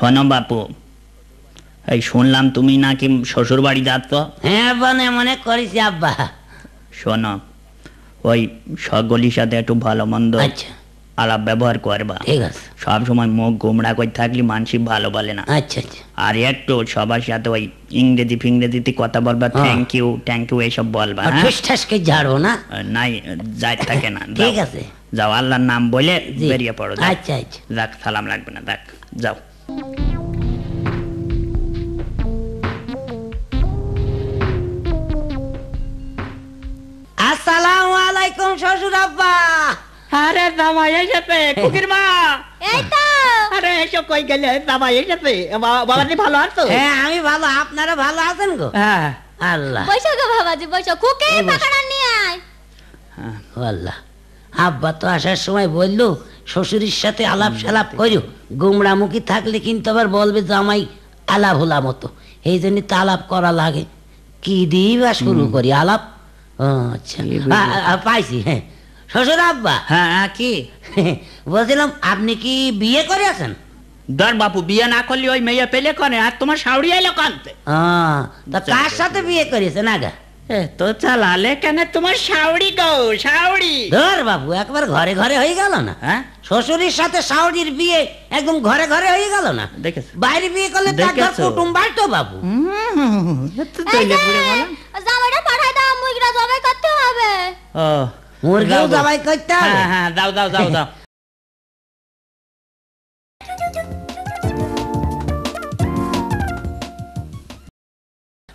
শোনো বাপু, এই শুনলাম তুমি নাকি শ্বশুর বাড়ি যাচ্ছ? হ্যাঁ মনে মনে করিস আব্বা। শোনো, ওই সকলের সাথে একটু ভালো মন্দ আচ্ছা আলাপ ব্যবহার করবা, ঠিক আছে। সব সময় মুখ গোমড়া করে থাকলে মানুষ ভালো বলে না। আচ্ছা আচ্ছা। আর একটু সবার সাথে ওই ইংরেজি ফিংরেজিতে কথা বলবা, থ্যাংক ইউ এইসব বলবা। ঠুসঠাসকে ঝাড়বো না, নাই যাই থাকে না। ঠিক আছে, যাও, আল্লাহর নাম বলে বেরিয়ে পড়ো। আচ্ছা আচ্ছা, যাক, সালাম লাগবে না, যাক যাও। আসসালামু আলাইকুম শ্বশুর আব্বা। আরে জামাই এসেছে, কুকির মা। এই তো। আরে এসো, কই গেলে? জামাই এসেছে। বাবাজি ভালো আছো? হ্যাঁ আমি ভালো, আপনারা ভালো আছেন গো? হ্যাঁ। আল্লাহ, বৈশো গো বাবাজি, বৈশো। খুকে পাকাড়া নিয়ে আয়। আল্লাহ, আব্বা তো আসার সময় বললো শ্বশুরের সাথে আলাপ সালাপ করিও, গুমরামুখী থাকলে কিন্তু আবার বলবে জামাই আলাপ হলা মতো, এই জন্য তো আলাপ করা লাগে। কি দিয়ে বা শুরু করি আলাপ? আচ্ছা পাইছি। হ্যাঁ শ্বশুর আব্বা। হ্যাঁ কি বলছিলাম আপনি কি বিয়ে করে আছেন? ধর বাপু, বিয়ে না করলে ওই মেয়ে পেলে করে, আর তোমার শাউরি আইলো কানতে। তা কার সাথে বিয়ে করেছেন আগা? তো চালালে কেন তোমার শাউরি গো, শাউরি। ধর বাবু, একবার ঘরে ঘরে হয়ে গেল না? হ্যাঁ, শ্বশুরের সাথে শাউরির বিয়ে একদম ঘরে ঘরে হয়ে গেল না? দেখেছ, বাইরে বিয়ে করলে তার ঘর কুটুম বাড়তো বাবু। জামাইটা পাঠাই দাও, মুরগিটা জবাই করতে হবে। ও মুরগিও জবাই করতে হবে? হ্যাঁ হ্যাঁ, দাও দাও দাও দাও।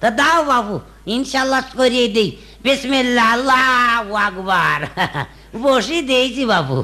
তা দাও বাবু, ইনশাল্লাহ করিয়ে দেই। বিসমিল্লাহ, আল্লাহু আকবার। বসি দিয়েছি বাবু।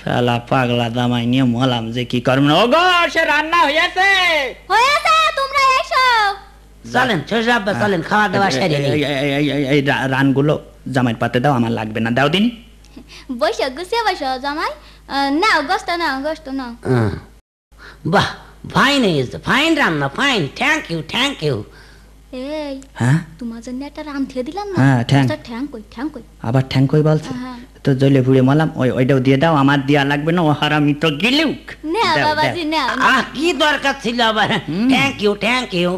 শালা পাগলা জামাই নিয়ে মলাম যে কি করব না। ওগো, সে রান্না হয়েছে। হয়েছে, তোমরা এসো। চলেন শ্বশুর আব্বা, চলেন খাওয়া দাওয়া সেরে নিই। এই রানগুলো জামাইয়ের পাতে দাও, আমার লাগবে না, দাও দিন। বৈশো, গুছিয়ে বৈশো জামাই। নাও গোস্ত, নাও গোস্ত নাও। বাহ, ফাইন হয়েছে, ফাইন রান্না, fine. Thank you, thank you. এই, হ্যাঁ তোমার জন্য একটা রাম থিয়ে দিলাম না। হ্যাঁ, ঠ্যাং কই, ঠ্যাং কই? আবার ঠ্যাং কই বলছে? হ্যাঁ। তো জলে পুড়ে মলাম, ওইটাও দিয়ে দাও, আমার দেওয়া লাগবে না, ও হারামি তো গিলুক। নাও বাবাজি, নাও। কি দরকার ছিল আবার? Thank you, thank you.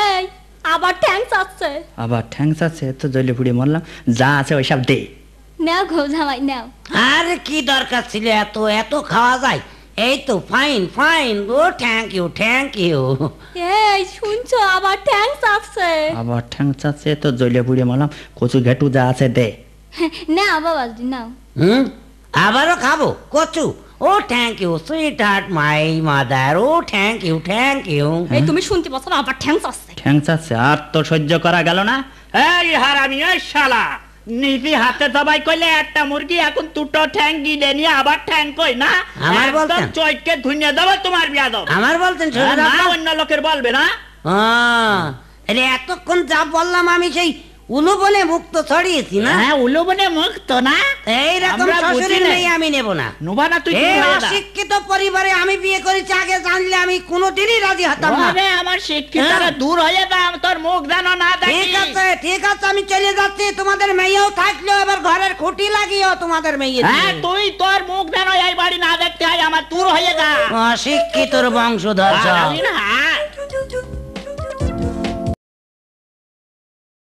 এই, আবার ঠ্যাং চাচ্ছে। আবার ঠ্যাং আছে, তো জলে পুড়ে মরলাম, যা আছে ওইসব দে। নাও গো জামাই, নাও। আরে কি দরকার ছিল এত এত খাওয়া যায়? এই তো ফাইন ফাইন গো, থ্যাংক ইউ, থ্যাংক ইউ। এই শুনছো, আবার ঠ্যাং চাচ্ছে। আবার ঠ্যাং চাচ্ছে, তো জলে পুড়ে মরলাম, কচু ঘেটু যা আছে দে। নাও বাবাজি, নাও। আবারও খাবো কচু? ও thank you sweetheart my mother. ও থ্যাংক ইউ, থ্যাংক ইউ। এই তুমি শুনতে পাচ্ছ না, আবার ঠ্যাং চাচ্ছে। ঠ্যাং চাচ্ছে, আর তো সহ্য করা গেল না। এই হারামি, এই শালা, নিজে হাতে সবাই কইলে একটা মুরগি, এখন দুটো ঠ্যাং গিলে নিয়ে আবার ঠ্যাং কই না? আমার বলতেন চৈটকে ধুইয়ে দেবো তোমার বিয়া দাও। আমার বলতেন না, অন্য লোকের বলবে না। আরে এতক্ষণ যা বললাম আমি সেই উলুবনে মুক্ত ছড়িয়েছি না? হ্যাঁ, উলুবনে মুক্ত না, এইরকম শ্বশুরের মেয়ে আমি নেব না। নোবা না তুই? অশিক্ষিত পরিবারে আমি বিয়ে করেছি, আগে জানলে আমি কোনোদিনই রাজি হতাম না। আমার শিক্ষিতরা দূর হয়ে দাম, তোর মুখ যেন না দেখি। ঠিক আছে, ঠিক আছে, আমি চলে যাচ্ছি। তোমাদের মেয়েও থাকলেও এবার ঘরের খুঁটি লাগিও তোমাদের মেয়ে। হ্যাঁ, তুই তোর মুখ যেন এই বাড়ি না দেখতে হয়, আমার দূর হয়ে যা। অশিক্ষিতর বংশধর।